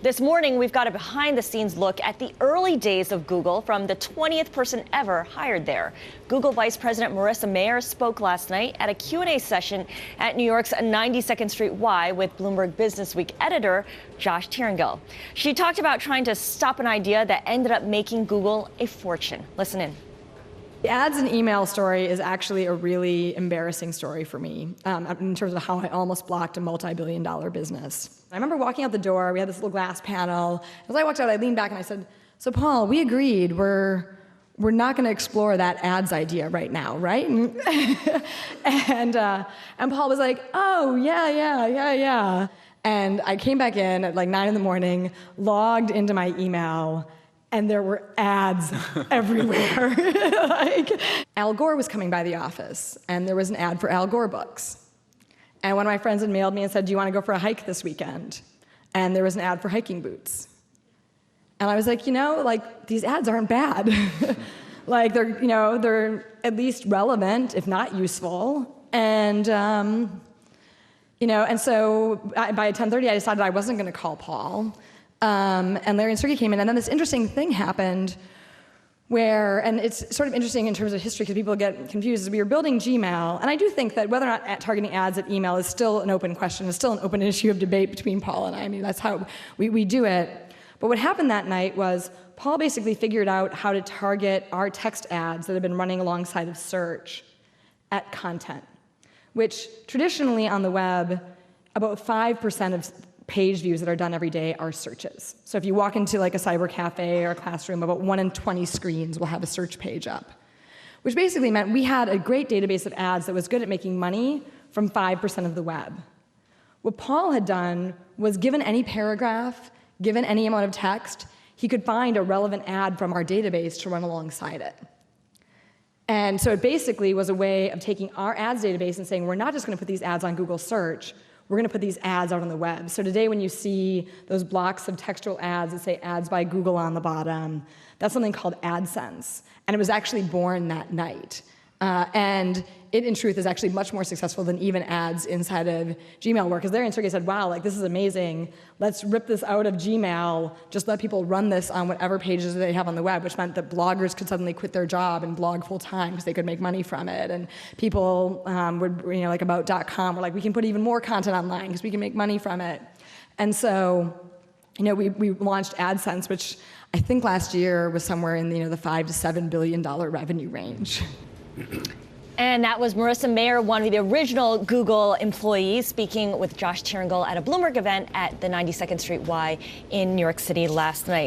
This morning, we've got a behind-the-scenes look at the early days of Google from the 20th person ever hired there. Google Vice President Marissa Mayer spoke last night at a Q&A session at New York's 92nd Street Y with Bloomberg Businessweek editor Josh Tieringal. She talked about trying to stop an idea that ended up making Google a fortune. Listen in. The ads and email story is actually a really embarrassing story for me in terms of how I almost blocked a multi-billion-dollar business. I remember walking out the door, we had this little glass panel. As I walked out, I leaned back and I said, "So Paul, we agreed we're not going to explore that ads idea right now, right?" And Paul was like, "Oh, yeah. And I came back in at like 9 in the morning, logged into my email, and there were ads everywhere. Al Gore was coming by the office, and there was an ad for Al Gore books. And one of my friends had mailed me and said, "Do you want to go for a hike this weekend?" And there was an ad for hiking boots. And I was like, these ads aren't bad. They're at least relevant, if not useful. And so by 10:30, I decided I wasn't going to call Paul. And Larry and Sergey came in, and then this interesting thing happened and it's sort of interesting in terms of history because people get confused, is we were building Gmail, and I do think that whether or not targeting ads at email is still an open question, it's still an open issue of debate between Paul and I. I mean, that's how we do it. But what happened that night was Paul basically figured out how to target our text ads that have been running alongside of search at content, which traditionally on the web, about 5% of page views that are done every day are searches. So if you walk into like a cyber cafe or a classroom, about 1 in 20 screens will have a search page up, which basically meant we had a great database of ads that was good at making money from 5% of the web. What Paul had done was, given any paragraph, given any amount of text, he could find a relevant ad from our database to run alongside it. And so it basically was a way of taking our ads database and saying, we're not just going to put these ads on Google search, we're going to put these ads out on the web. So today when you see those blocks of textual ads that say ads by Google on the bottom, that's something called ADSENSE. And it was actually born that night. And it, in truth, is actually much more successful than even ads inside of Gmail were. Because Larry and Sergey said, wow, this is amazing. Let's rip this out of Gmail. Just let people run this on whatever pages they have on the web, which meant that bloggers could suddenly quit their job and blog full time because they could make money from it. And people would, like about.com, were like, we can put even more content online because we can make money from it. And so, we launched AdSense, which I think last year was somewhere in the $5 to $7 billion revenue range. And that was Marissa Mayer, one of the original Google employees, speaking with Josh Tieringal at a Bloomberg event at the 92nd Street Y in New York City last night.